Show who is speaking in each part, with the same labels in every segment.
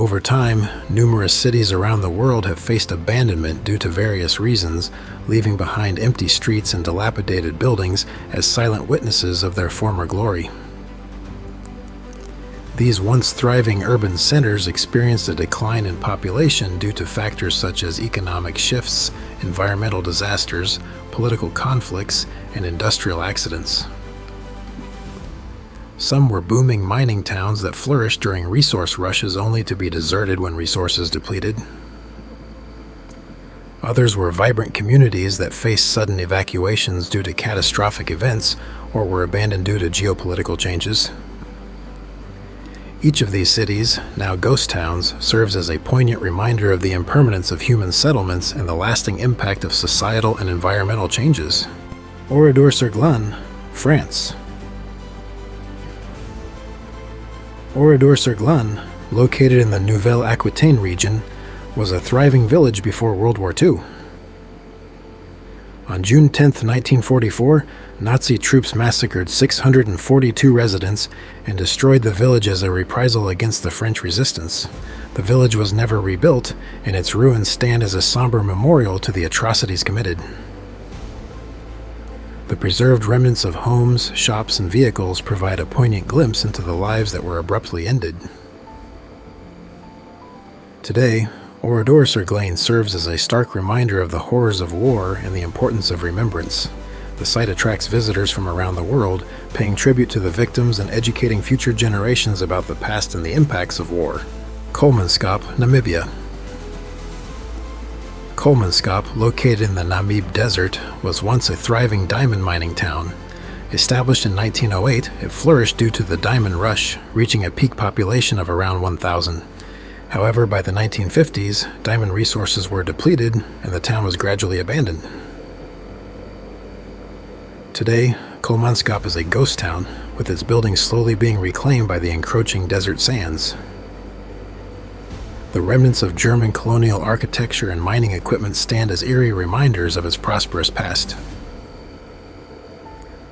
Speaker 1: Over time, numerous cities around the world have faced abandonment due to various reasons, leaving behind empty streets and dilapidated buildings as silent witnesses of their former glory. These once thriving urban centers experienced a decline in population due to factors such as economic shifts, environmental disasters, political conflicts, and industrial accidents. Some were booming mining towns that flourished during resource rushes only to be deserted when resources depleted. Others were vibrant communities that faced sudden evacuations due to catastrophic events or were abandoned due to geopolitical changes. Each of these cities, now ghost towns, serves as a poignant reminder of the impermanence of human settlements and the lasting impact of societal and environmental changes. Oradour-sur-Glane, France. Oradour-sur-Glane, located in the Nouvelle-Aquitaine region, was a thriving village before World War II. On June 10, 1944, Nazi troops massacred 642 residents and destroyed the village as a reprisal against the French resistance. The village was never rebuilt, and its ruins stand as a somber memorial to the atrocities committed. The preserved remnants of homes, shops, and vehicles provide a poignant glimpse into the lives that were abruptly ended. Today, Oradour-sur-Glane serves as a stark reminder of the horrors of war and the importance of remembrance. The site attracts visitors from around the world, paying tribute to the victims and educating future generations about the past and the impacts of war. Kolmanskop, Namibia. Kolmanskop, located in the Namib Desert, was once a thriving diamond mining town. Established in 1908, it flourished due to the diamond rush, reaching a peak population of around 1,000. However, by the 1950s, diamond resources were depleted and the town was gradually abandoned. Today, Kolmanskop is a ghost town, with its buildings slowly being reclaimed by the encroaching desert sands. The remnants of German colonial architecture and mining equipment stand as eerie reminders of its prosperous past.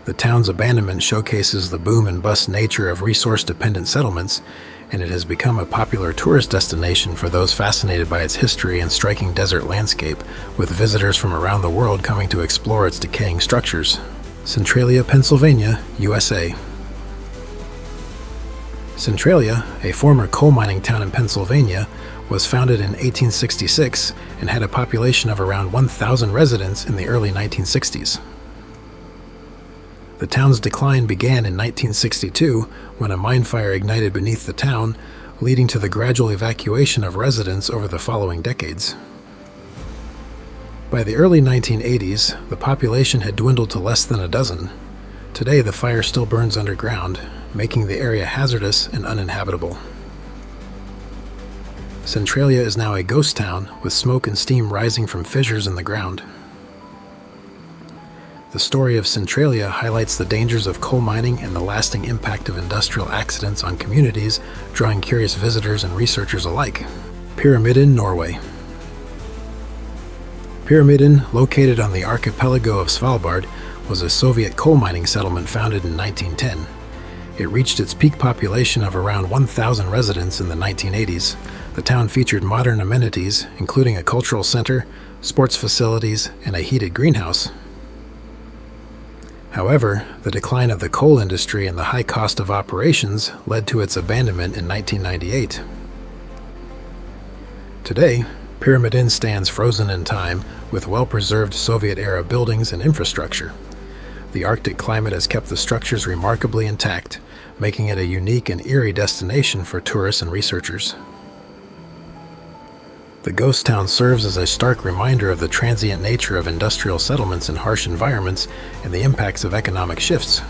Speaker 1: The town's abandonment showcases the boom and bust nature of resource-dependent settlements, and it has become a popular tourist destination for those fascinated by its history and striking desert landscape, with visitors from around the world coming to explore its decaying structures. Centralia, Pennsylvania, USA. Centralia, a former coal mining town in Pennsylvania, was founded in 1866 and had a population of around 1,000 residents in the early 1960s. The town's decline began in 1962 when a mine fire ignited beneath the town, leading to the gradual evacuation of residents over the following decades. By the early 1980s, the population had dwindled to less than a dozen. Today, the fire still burns underground, making the area hazardous and uninhabitable. Centralia is now a ghost town, with smoke and steam rising from fissures in the ground. The story of Centralia highlights the dangers of coal mining and the lasting impact of industrial accidents on communities, drawing curious visitors and researchers alike. Pyramiden, Norway. Pyramiden, located on the archipelago of Svalbard, was a Soviet coal mining settlement founded in 1910. It reached its peak population of around 1,000 residents in the 1980s. The town featured modern amenities, including a cultural center, sports facilities, and a heated greenhouse. However, the decline of the coal industry and the high cost of operations led to its abandonment in 1998. Today, Pyramiden stands frozen in time, with well-preserved Soviet-era buildings and infrastructure. The Arctic climate has kept the structures remarkably intact, making it a unique and eerie destination for tourists and researchers. The ghost town serves as a stark reminder of the transient nature of industrial settlements in harsh environments and the impacts of economic shifts.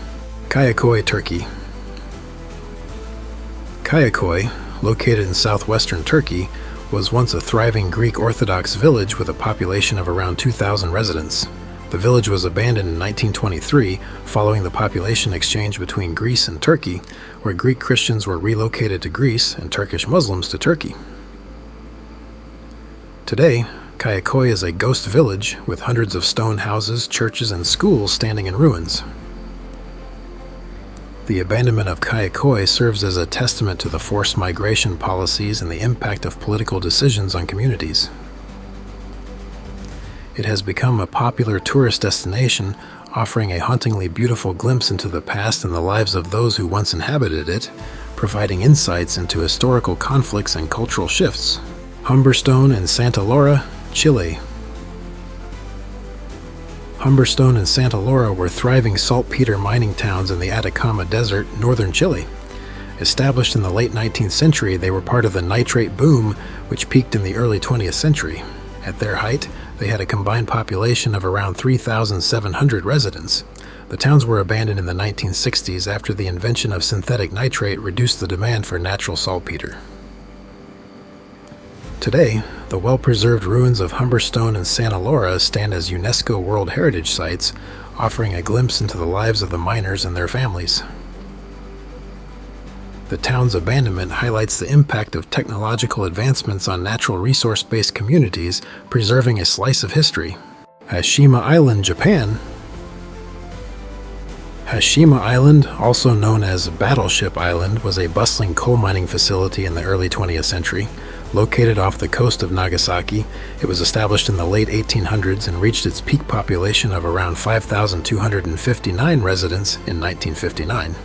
Speaker 1: Kayakoy, Turkey. Kayakoy, located in southwestern Turkey, was once a thriving Greek Orthodox village with a population of around 2,000 residents. The village was abandoned in 1923 following the population exchange between Greece and Turkey, where Greek Christians were relocated to Greece and Turkish Muslims to Turkey. Today, Kayakoy is a ghost village with hundreds of stone houses, churches, and schools standing in ruins. The abandonment of Kayakoy serves as a testament to the forced migration policies and the impact of political decisions on communities. It has become a popular tourist destination, offering a hauntingly beautiful glimpse into the past and the lives of those who once inhabited it, providing insights into historical conflicts and cultural shifts. Humestone and Santa Laura, Chile. Humestone and Santa Laura were thriving saltpeter mining towns in the Atacama Desert, northern Chile. Established in the late 19th century, they were part of the nitrate boom, which peaked in the early 20th century. At their height, they had a combined population of around 3,700 residents. The towns were abandoned in the 1960s after the invention of synthetic nitrate reduced the demand for natural saltpeter. Today, the well-preserved ruins of Humestone and Santa Laura stand as UNESCO World Heritage Sites, offering a glimpse into the lives of the miners and their families. The town's abandonment highlights the impact of technological advancements on natural resource-based communities, preserving a slice of history. Hashima Island, Japan. Hashima Island, also known as Battleship Island, was a bustling coal mining facility in the early 20th century. Located off the coast of Nagasaki, it was established in the late 1800s and reached its peak population of around 5,259 residents in 1959.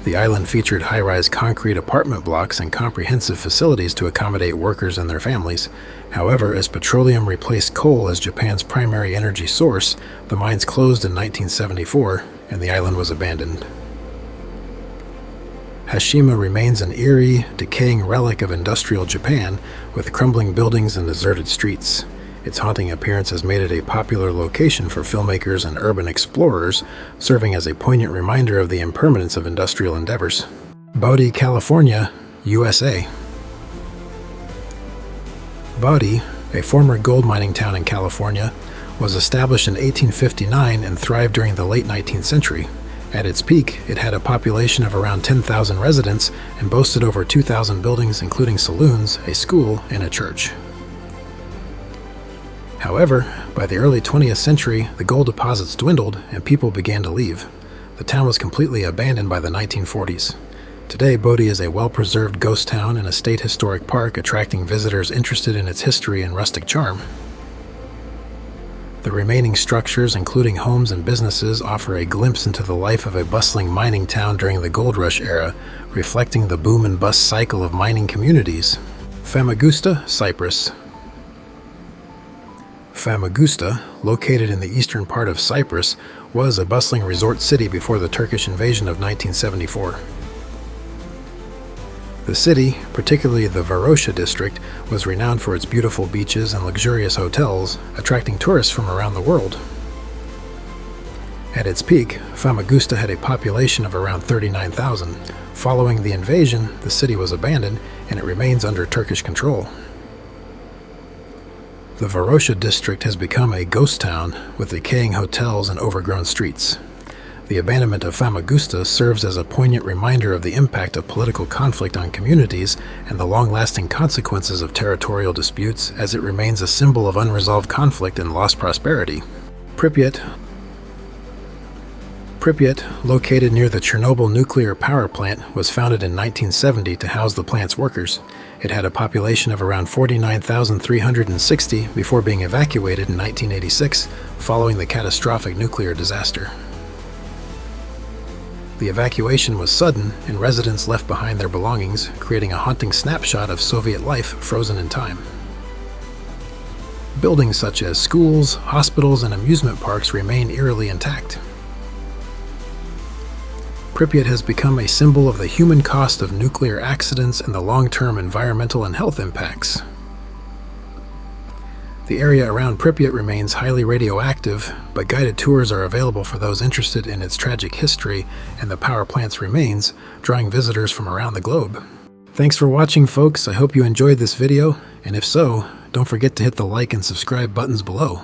Speaker 1: The island featured high-rise concrete apartment blocks and comprehensive facilities to accommodate workers and their families. However, as petroleum replaced coal as Japan's primary energy source, the mines closed in 1974 and the island was abandoned. Hashima remains an eerie, decaying relic of industrial Japan, with crumbling buildings and deserted streets. Its haunting appearance has made it a popular location for filmmakers and urban explorers, serving as a poignant reminder of the impermanence of industrial endeavors. Boddi, California, USA. Boddi, a former gold mining town in California, was established in 1859 and thrived during the late 19th century. At its peak, it had a population of around 10,000 residents and boasted over 2,000 buildings including saloons, a school, and a church. However, by the early 20th century, the gold deposits dwindled and people began to leave. The town was completely abandoned by the 1940s. Today, Boddi is a well-preserved ghost town and a state historic park, attracting visitors interested in its history and rustic charm. The remaining structures, including homes and businesses, offer a glimpse into the life of a bustling mining town during the gold rush era, reflecting the boom and bust cycle of mining communities. Famagusta, Cyprus. Famagusta, located in the eastern part of Cyprus, was a bustling resort city before the Turkish invasion of 1974. The city, particularly the Varosha district, was renowned for its beautiful beaches and luxurious hotels, attracting tourists from around the world. At its peak, Famagusta had a population of around 39,000. Following the invasion, the city was abandoned and it remains under Turkish control. The Varosha district has become a ghost town with decaying hotels and overgrown streets. The abandonment of Famagusta serves as a poignant reminder of the impact of political conflict on communities and the long-lasting consequences of territorial disputes, as it remains a symbol of unresolved conflict and lost prosperity. Pripyat, located near the Chernobyl nuclear power plant, was founded in 1970 to house the plant's workers. It had a population of around 49,360 before being evacuated in 1986 following the catastrophic nuclear disaster. The evacuation was sudden, and residents left behind their belongings, creating a haunting snapshot of Soviet life frozen in time. Buildings such as schools, hospitals, and amusement parks remain eerily intact. Pripyat has become a symbol of the human cost of nuclear accidents and the long-term environmental and health impacts. The area around Pripyat remains highly radioactive, but guided tours are available for those interested in its tragic history and the power plant's remains, drawing visitors from around the globe. Thanks for watching, folks. I hope you enjoyed this video, and if so, don't forget to hit the like and subscribe buttons below.